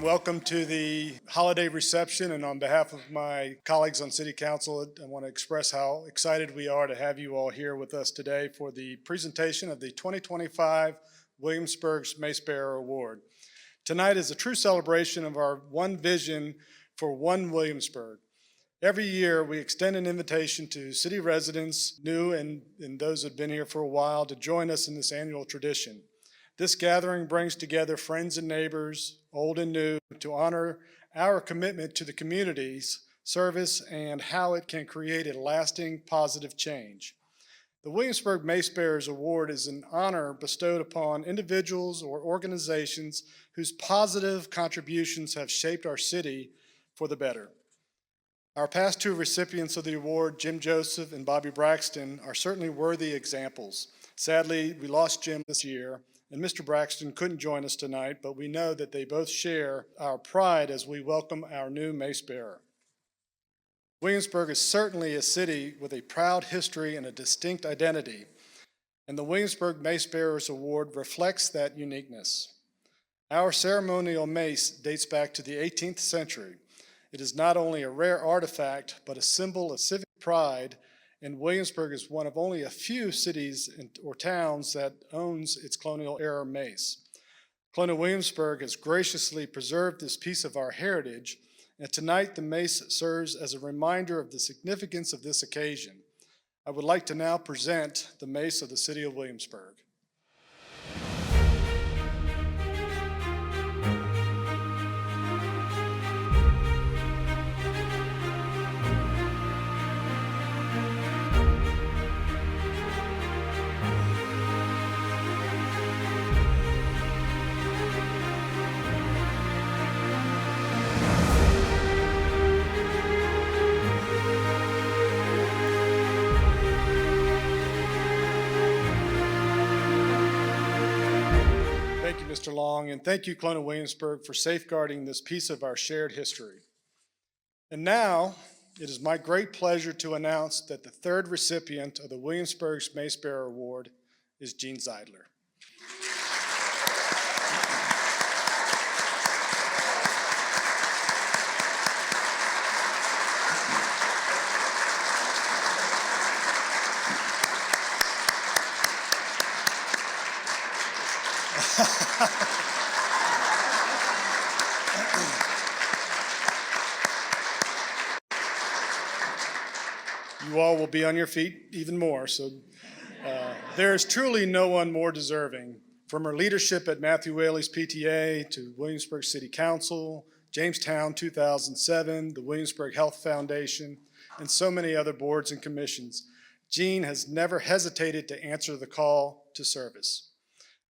welcome to the holiday reception. And on behalf of my colleagues on City Council, I want to express how excited we are to have you all here with us today for the presentation of the 2025 Williamsburg Mace Bearer Award. Tonight is a true celebration of our one vision for one Williamsburg. Every year, we extend an invitation to city residents, new and those that have been here for a while, to join us in this annual tradition. This gathering brings together friends and neighbors, old and new, to honor our commitment to the community's service and how it can create a lasting positive change. The Williamsburg Mace Bearers Award is an honor bestowed upon individuals or organizations whose positive contributions have shaped our city for the better. Our past two recipients of the award, Jim Joseph and Bobby Braxton, are certainly worthy examples. Sadly, we lost Jim this year, and Mr. Braxton couldn't join us tonight, but we know that they both share our pride as we welcome our new Mace Bearer. Williamsburg is certainly a city with a proud history and a distinct identity, and the Williamsburg Mace Bearers Award reflects that uniqueness. Our ceremonial mace dates back to the 18th century. It is not only a rare artifact, but a symbol of civic pride, and Williamsburg is one of only a few cities or towns that owns its colonial-era mace. Colonial Williamsburg has graciously preserved this piece of our heritage, and tonight the mace serves as a reminder of the significance of this occasion. I would like to now present the mace of the city of Williamsburg. Thank you, Mr. Long, and thank you, Colonial Williamsburg, for safeguarding this piece of our shared history. And now, it is my great pleasure to announce that the third recipient of the Williamsburg Mace Bearer Award is Jeanne Zeidler. You all will be on your feet even more, so there is truly no one more deserving. From her leadership at Matthew Whaley's PTA to Williamsburg City Council, Jamestown 2007, the Williamsburg Health Foundation, and so many other boards and commissions, Jeanne has never hesitated to answer the call to service.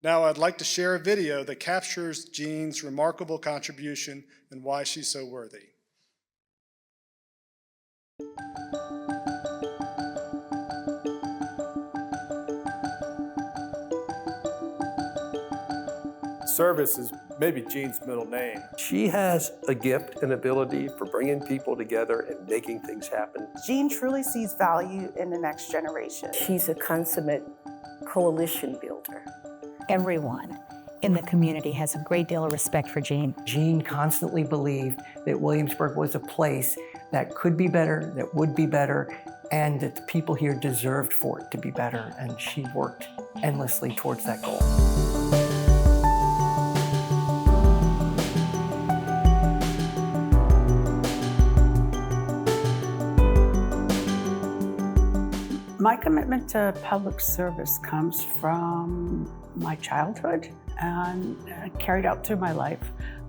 Now I'd like to share a video that captures Jeanne's remarkable contribution and why she's so worthy. Service is maybe Jeanne's middle name. She has a gift and ability for bringing people together and making things happen. Jeanne truly sees value in the next generation. She's a consummate coalition builder. Everyone in the community has a great deal of respect for Jeanne. Jeanne constantly believed that Williamsburg was a place that could be better, that would be better, and that the people here deserved for it to be better, and she worked endlessly towards that goal. My commitment to public service comes from my childhood and carried out through my life.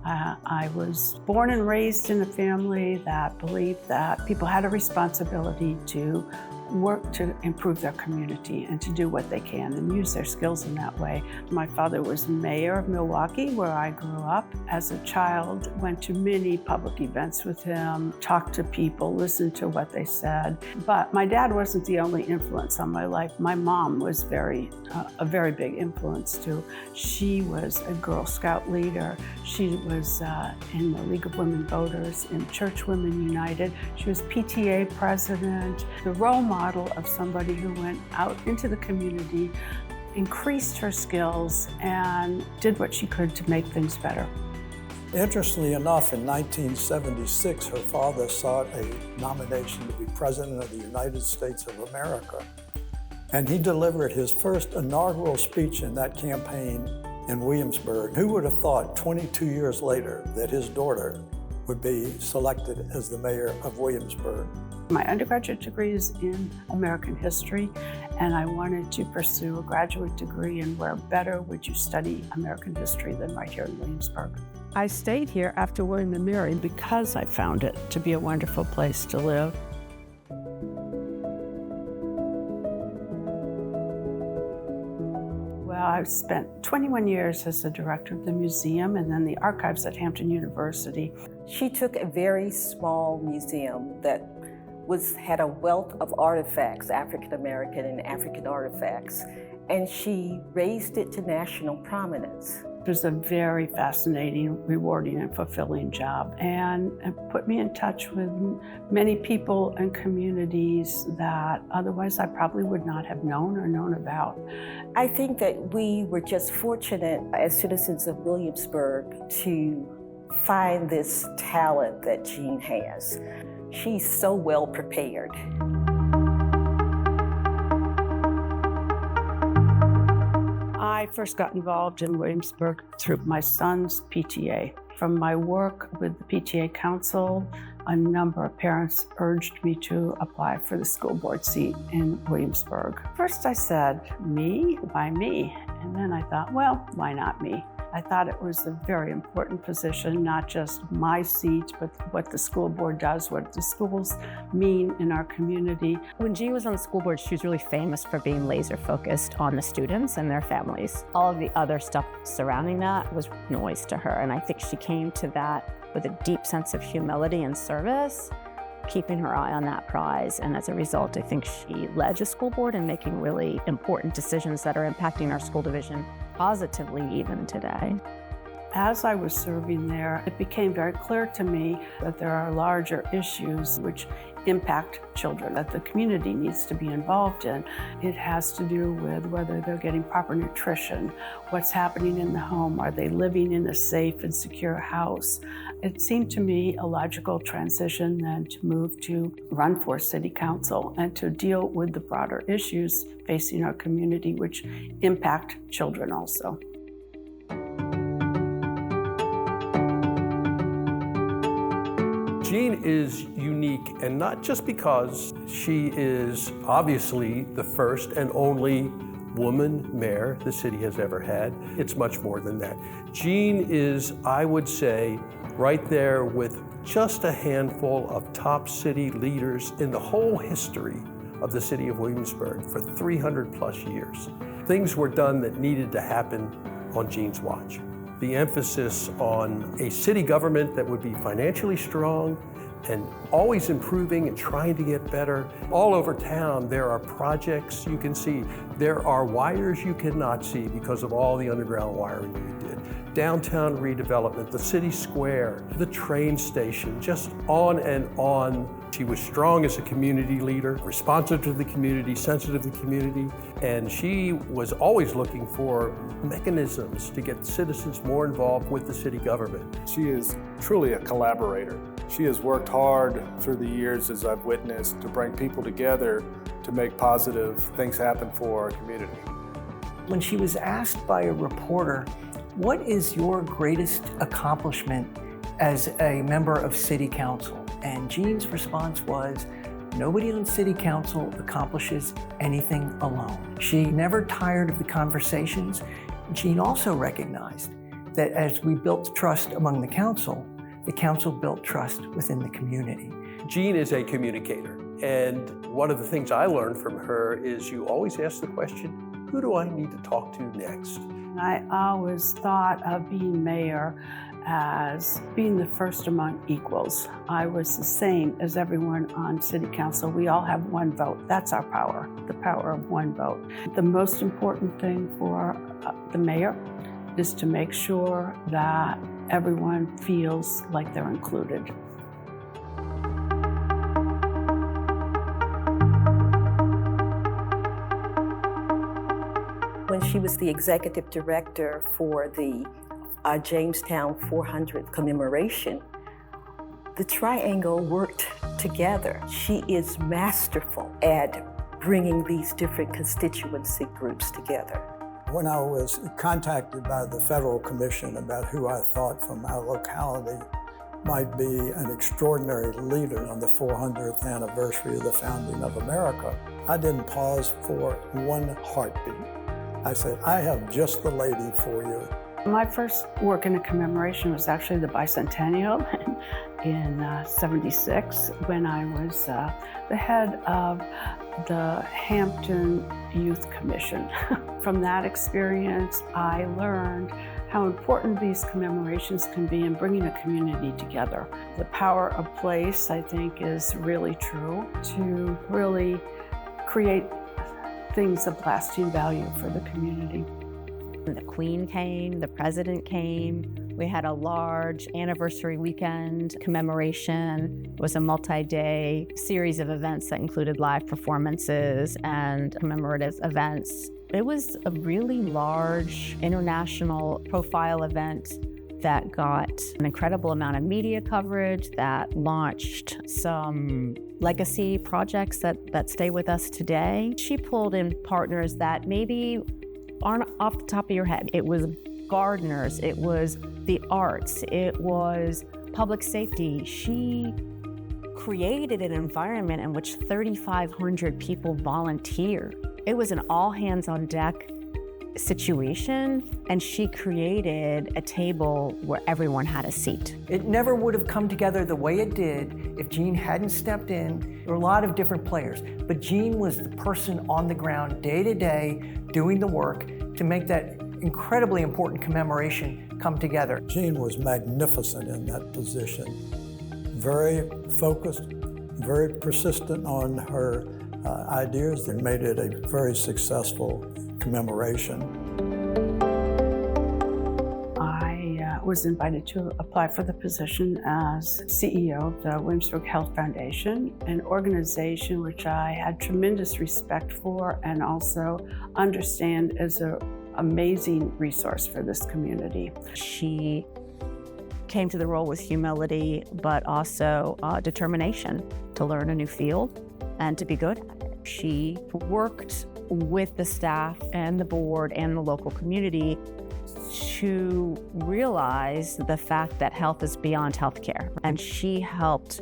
I was born and raised in a family that believed that people had a responsibility to work to improve their community and to do what they can and use their skills in that way. My father was mayor of Milwaukee, where I grew up. As a child, went to many public events with him, talked to people, listened to what they said. But my dad wasn't the only influence on my life. My mom was a very big influence too. She was a Girl Scout leader. She was in the League of Women Voters, in Church Women United. She was PTA president. The role model of somebody who went out into the community, increased her skills, and did what she could to make things better. Interestingly enough, in 1976, her father sought a nomination to be President of the United States of America. And he delivered his first inaugural speech in that campaign in Williamsburg. Who would have thought 22 years later that his daughter would be selected as the mayor of Williamsburg? My undergraduate degree is in American history, and I wanted to pursue a graduate degree, and where better would you study American history than right here in Williamsburg. I stayed here after William and Mary because I found it to be a wonderful place to live. Well, I've spent 21 years as the director of the museum and then the archives at Hampton University. She took a very small museum that had a wealth of artifacts, African American and African artifacts, and she raised it to national prominence. It was a very fascinating, rewarding, and fulfilling job, and it put me in touch with many people and communities that otherwise I probably would not have known or known about. I think that we were just fortunate as citizens of Williamsburg to find this talent that Jeanne has. She's so well prepared. I first got involved in Williamsburg through my son's PTA. From my work with the PTA Council, a number of parents urged me to apply for the school board seat in Williamsburg. First I said, me? Why me? And then I thought, well, why not me? I thought it was a very important position, not just my seat, but what the school board does, what the schools mean in our community. When Jeanne was on the school board, she was really famous for being laser focused on the students and their families. All of the other stuff surrounding that was noise to her, and I think she came to that with a deep sense of humility and service, keeping her eye on that prize. And as a result, I think she led the school board in making really important decisions that are impacting our school division positively even today. As I was serving there, it became very clear to me that there are larger issues which impact children that the community needs to be involved in. It has to do with whether they're getting proper nutrition, what's happening in the home, are they living in a safe and secure house. It seemed to me a logical transition then to move to run for city council and to deal with the broader issues facing our community which impact children also. Jeanne is unique, and not just because she is obviously the first and only woman mayor the city has ever had. It's much more than that. Jeanne is, I would say, right there with just a handful of top city leaders in the whole history of the city of Williamsburg for 300 plus years. Things were done that needed to happen on Jeanne's watch. The emphasis on a city government that would be financially strong and always improving and trying to get better. All over town, there are projects you can see. There are wires you cannot see because of all the underground wiring we did. Downtown redevelopment, the city square, the train station, just on and on. She was strong as a community leader, responsive to the community, sensitive to the community, and she was always looking for mechanisms to get citizens more involved with the city government. She is truly a collaborator. She has worked hard through the years, as I've witnessed, to bring people together to make positive things happen for our community. When she was asked by a reporter, what is your greatest accomplishment as a member of City Council? And Jeanne's response was, nobody on City Council accomplishes anything alone. She never tired of the conversations. Jeanne also recognized that as we built trust among the council built trust within the community. Jeanne is a communicator, and one of the things I learned from her is you always ask the question, who do I need to talk to next? I always thought of being mayor as being the first among equals. I was the same as everyone on City Council. We all have one vote. That's our power, the power of one vote. The most important thing for the mayor is to make sure that everyone feels like they're included. When she was the executive director for the our Jamestown 400th commemoration, the triangle worked together. She is masterful at bringing these different constituency groups together. When I was contacted by the Federal Commission about who I thought from our locality might be an extraordinary leader on the 400th anniversary of the founding of America, I didn't pause for one heartbeat. I said, I have just the lady for you. My first work in a commemoration was actually the bicentennial in '76 when I was the head of the Hampton Youth Commission. From that experience, I learned how important these commemorations can be in bringing a community together. The power of place, I think, is really true to really create things of lasting value for the community. The Queen came, the President came. We had a large anniversary weekend commemoration. It was a multi-day series of events that included live performances and commemorative events. It was a really large international profile event that got an incredible amount of media coverage, that launched some legacy projects that stay with us today. She pulled in partners that maybe aren't off the top of your head. It was gardeners, it was the arts, it was public safety. She created an environment in which 3,500 people volunteered. It was an all hands on deck situation, and she created a table where everyone had a seat. It never would have come together the way it did if Jeanne hadn't stepped in. There were a lot of different players, but Jeanne was the person on the ground day to day doing the work to make that incredibly important commemoration come together. Jeanne was magnificent in that position. Very focused, very persistent on her ideas that made it a very successful commemoration. I was invited to apply for the position as CEO of the Williamsburg Health Foundation, an organization which I had tremendous respect for and also understand as an amazing resource for this community. She came to the role with humility, but also determination to learn a new field and to be good at it. She worked with the staff and the board and the local community to realize the fact that health is beyond healthcare. And she helped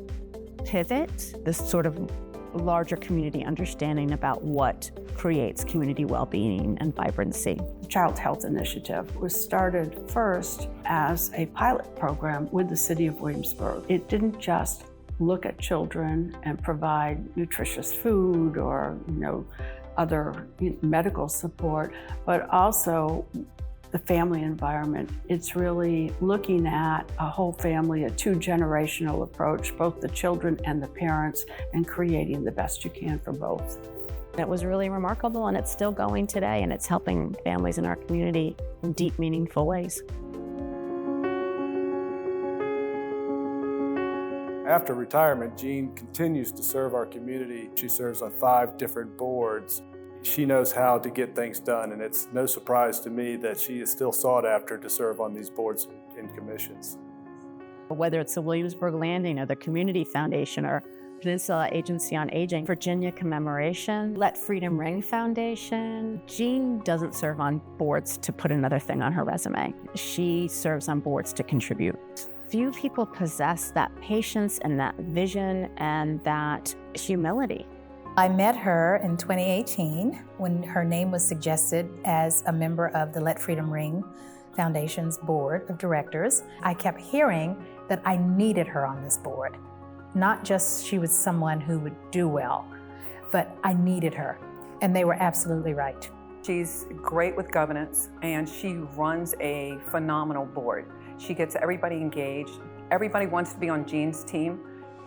pivot this sort of larger community understanding about what creates community well-being and vibrancy. The Child Health Initiative was started first as a pilot program with the city of Williamsburg. It didn't just look at children and provide nutritious food or other medical support, but also the family environment. It's really looking at a whole family, a two-generational approach, both the children and the parents, and creating the best you can for both. It was really remarkable, and it's still going today, and it's helping families in our community in deep, meaningful ways. After retirement, Jeanne continues to serve our community. She serves on 5 different boards. She knows how to get things done, and it's no surprise to me that she is still sought after to serve on these boards and commissions. Whether it's the Williamsburg Landing or the Community Foundation or Peninsula Agency on Aging, Virginia Commemoration, Let Freedom Ring Foundation, Jeanne doesn't serve on boards to put another thing on her resume. She serves on boards to contribute. Few people possess that patience and that vision and that humility. I met her in 2018 when her name was suggested as a member of the Let Freedom Ring Foundation's board of directors. I kept hearing that I needed her on this board. Not just she was someone who would do well, but I needed her, and they were absolutely right. She's great with governance, and she runs a phenomenal board. She gets everybody engaged. Everybody wants to be on Jeanne's team.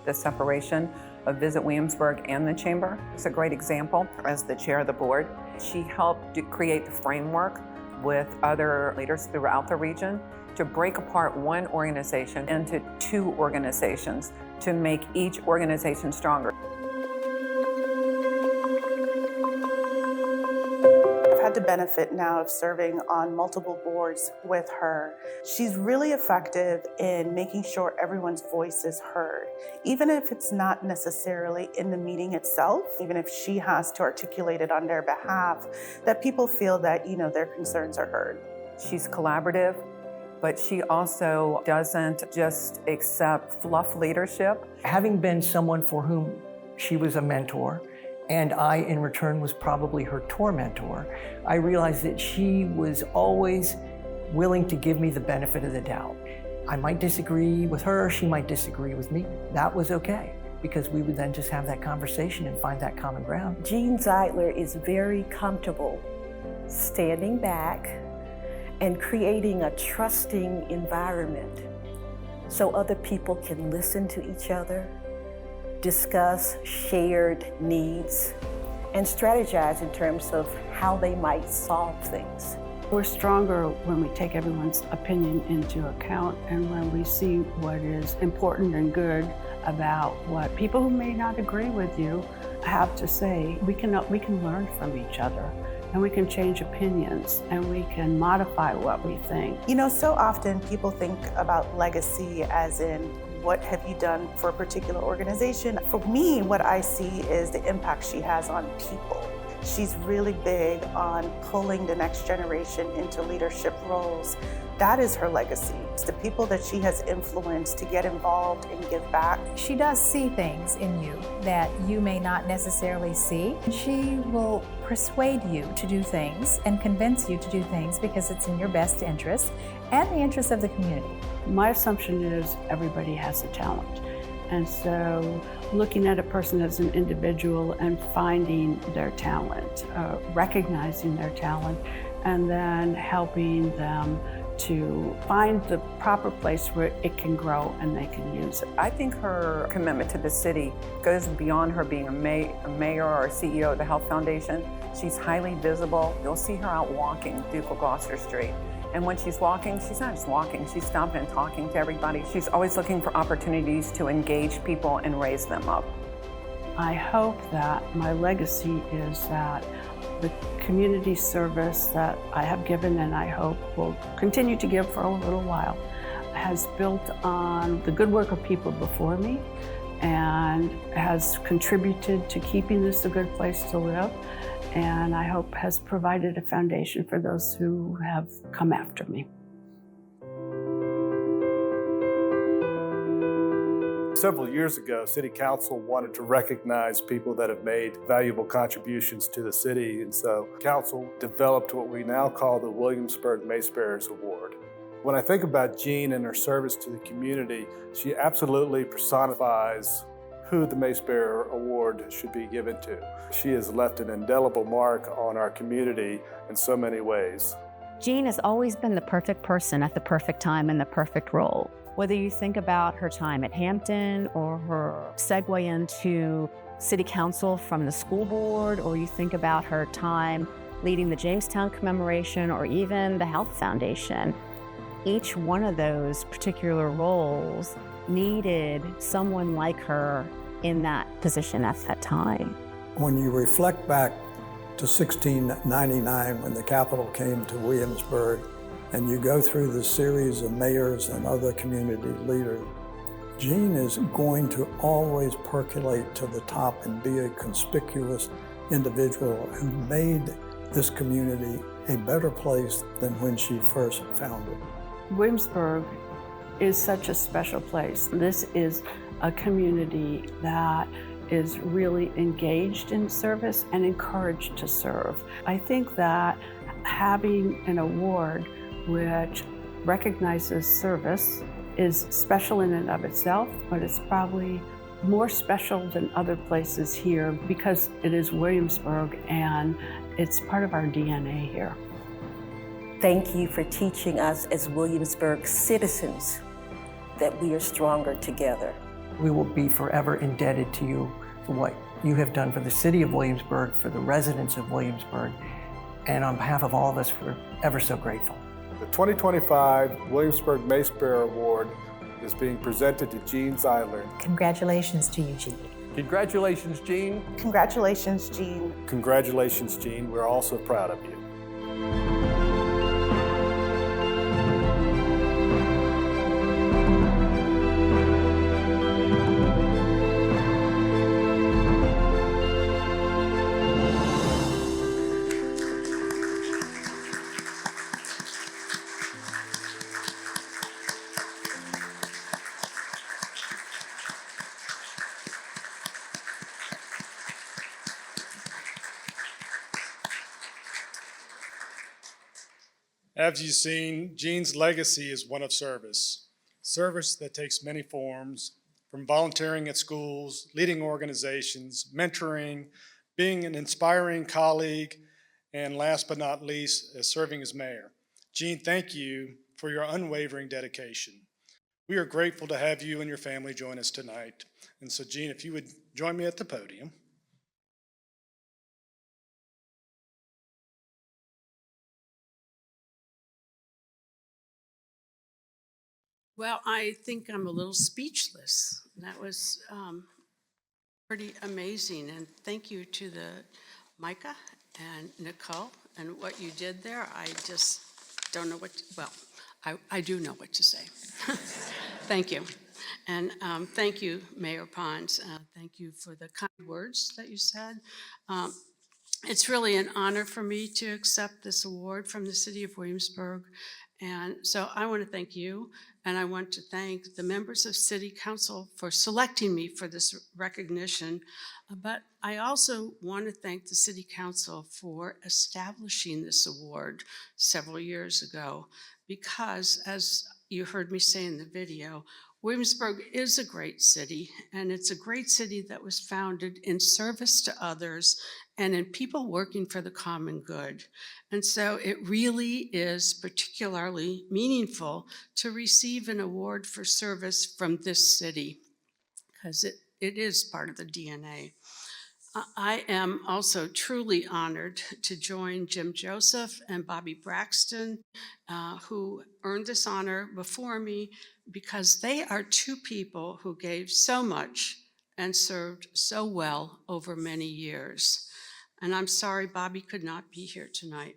The separation of Visit Williamsburg and the Chamber is a great example. As the chair of the board, she helped create the framework with other leaders throughout the region to break apart one organization into 2 organizations to make each organization stronger. I've had the benefit now of serving on multiple boards with her. She's really effective in making sure everyone's voice is heard, even if it's not necessarily in the meeting itself, even if she has to articulate it on their behalf, that people feel that, their concerns are heard. She's collaborative, but she also doesn't just accept fluff leadership. Having been someone for whom she was a mentor, and I, in return, was probably her tormentor, I realized that she was always willing to give me the benefit of the doubt. I might disagree with her, she might disagree with me. That was okay, because we would then just have that conversation and find that common ground. Jeanne Zeidler is very comfortable standing back and creating a trusting environment so other people can listen to each other, discuss shared needs, and strategize in terms of how they might solve things. We're stronger when we take everyone's opinion into account and when we see what is important and good about what people who may not agree with you have to say. We can learn from each other, and we can change opinions, and we can modify what we think. So often people think about legacy as in, what have you done for a particular organization? For me, what I see is the impact she has on people. She's really big on pulling the next generation into leadership roles. That is her legacy. It's the people that she has influenced to get involved and give back. She does see things in you that you may not necessarily see. She will persuade you to do things and convince you to do things because it's in your best interest and the interest of the community. My assumption is everybody has a talent. And so looking at a person as an individual and finding their talent, recognizing their talent, and then helping them to find the proper place where it can grow and they can use it. I think her commitment to the city goes beyond her being a mayor or a CEO of the Health Foundation. She's highly visible. You'll see her out walking Duke of Gloucester Street. And when she's walking, she's not just walking, she's stopping and talking to everybody. She's always looking for opportunities to engage people and raise them up. I hope that my legacy is that the community service that I have given and I hope will continue to give for a little while has built on the good work of people before me and has contributed to keeping this a good place to live, and I hope has provided a foundation for those who have come after me. Several years ago, City Council wanted to recognize people that have made valuable contributions to the city, and so Council developed what we now call the Williamsburg Mace Bearers Award. When I think about Jeanne and her service to the community, she absolutely personifies who the Mace Bearer Award should be given to. She has left an indelible mark on our community in so many ways. Jeanne has always been the perfect person at the perfect time in the perfect role. Whether you think about her time at Hampton or her segue into City Council from the school board, or you think about her time leading the Jamestown commemoration or even the Health Foundation, each one of those particular roles needed someone like her in that position at that time. When you reflect back to 1699 when the capital came to Williamsburg, and you go through the series of mayors and other community leaders, Jeanne is going to always percolate to the top and be a conspicuous individual who made this community a better place than when she first found it. Williamsburg is such a special place. This is a community that is really engaged in service and encouraged to serve. I think that having an award which recognizes service is special in and of itself, but it's probably more special than other places here because it is Williamsburg and it's part of our DNA here. Thank you for teaching us as Williamsburg citizens that we are stronger together. We will be forever indebted to you for what you have done for the city of Williamsburg, for the residents of Williamsburg, and on behalf of all of us, we're ever so grateful. The 2025 Williamsburg Mace Bearer Award is being presented to Jeanne Zeidler. Congratulations to you, Jeanne. Congratulations, Jeanne. Congratulations, Jeanne. Congratulations, Jeanne. We're also proud of you. As you've seen, Jeanne's legacy is one of service. Service that takes many forms, from volunteering at schools, leading organizations, mentoring, being an inspiring colleague, and last but not least, serving as mayor. Jeanne, thank you for your unwavering dedication. We are grateful to have you and your family join us tonight. And so, Jeanne, if you would join me at the podium. Well, I think I'm a little speechless. That was pretty amazing. And thank you to the Micah and Nicole and what you did there. I just don't know what, I do know what to say. Thank you. And thank you, Mayor Pons. Thank you for the kind words that you said. It's really an honor for me to accept this award from the City of Williamsburg. And so I want to thank you, and I want to thank the members of City Council for selecting me for this recognition. But I also want to thank the City Council for establishing this award several years ago, because as you heard me say in the video, Williamsburg is a great city, and it's a great city that was founded in service to others and in people working for the common good. And so it really is particularly meaningful to receive an award for service from this city, because it is part of the DNA. I am also truly honored to join Jim Joseph and Bobby Braxton, who earned this honor before me, because they are two people who gave so much and served so well over many years. And I'm sorry Bobby could not be here tonight.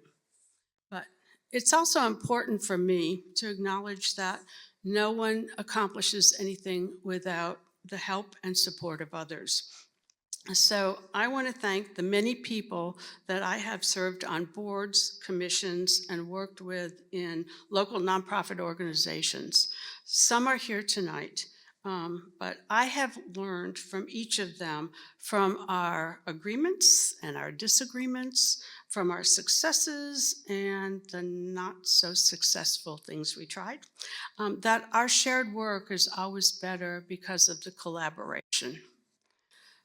But it's also important for me to acknowledge that no one accomplishes anything without the help and support of others. So I want to thank the many people that I have served on boards, commissions, and worked with in local nonprofit organizations. Some are here tonight, but I have learned from each of them, from our agreements and our disagreements, from our successes and the not so successful things we tried, that our shared work is always better because of the collaboration.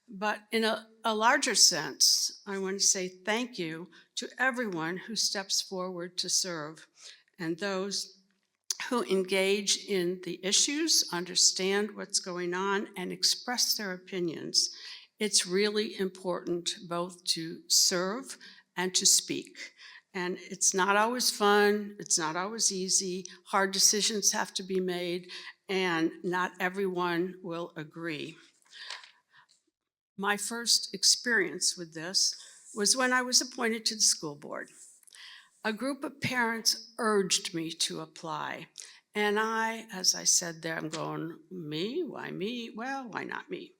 But in a larger sense, I want to say thank you to everyone who steps forward to serve, and those who engage in the issues, understand what's going on, and express their opinions. It's really important both to serve and to speak. And it's not always fun, it's not always easy, hard decisions have to be made, and not everyone will agree. My first experience with this was when I was appointed to the school board. A group of parents urged me to apply. And I, as I said there, I'm going, me? Why me? Well, why not me?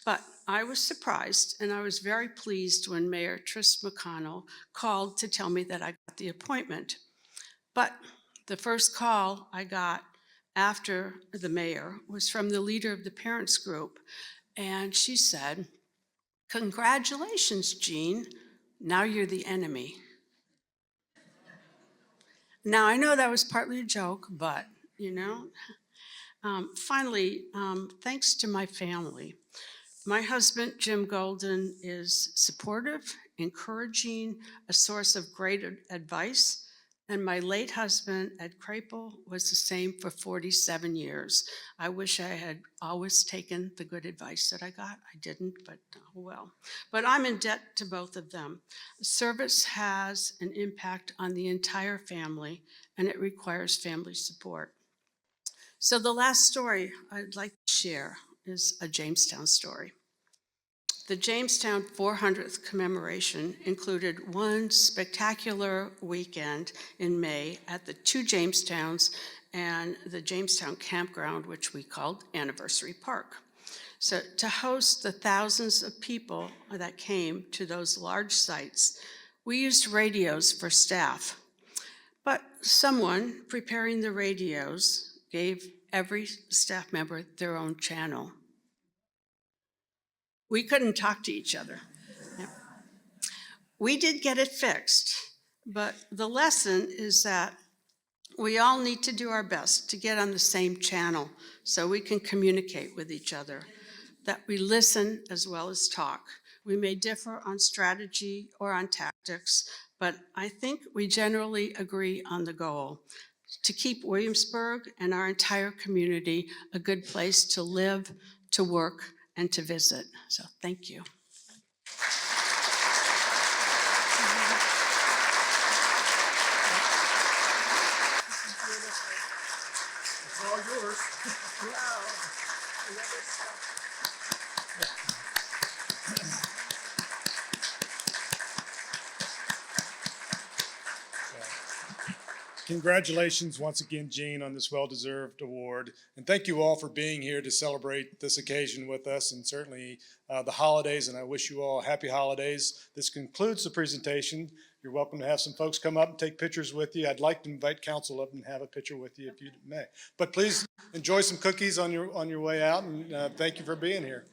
But I was surprised, and I was very pleased when Mayor Tris McConnell called to tell me that I got the appointment. But the first call I got after the mayor was from the leader of the parents group. And she said, "Congratulations, Jeanne. Now you're the enemy." Now, I know that was partly a joke, but, you know. Finally, thanks to my family. My husband, Jim Golden, is supportive, encouraging, a source of great advice. And my late husband, Ed Krapel, was the same for 47 years. I wish I had always taken the good advice that I got. I didn't, but oh well. But I'm in debt to both of them. Service has an impact on the entire family, and it requires family support. So the last story I'd like to share is a Jamestown story. The Jamestown 400th commemoration included one spectacular weekend in May at the two Jamestowns and the Jamestown campground, which we called Anniversary Park. So to host the thousands of people that came to those large sites, we used radios for staff. But someone preparing the radios gave every staff member their own channel. We couldn't talk to each other. We did get it fixed, but the lesson is that We all need to do our best to get on the same channel so we can communicate with each other, that we listen as well as talk. We may differ on strategy or on tactics, but I think we generally agree on the goal to keep Williamsburg and our entire community a good place to live, to work, and to visit. So thank you. It's all yours. Congratulations once again, Jeanne, on this well-deserved award. And thank you all for being here to celebrate this occasion with us, and certainly the holidays, and I wish you all happy holidays. This concludes the presentation. You're welcome to have some folks come up and take pictures with you. I'd like to invite council up and have a picture with you if you may. But please enjoy some cookies on your way out, and thank you for being here.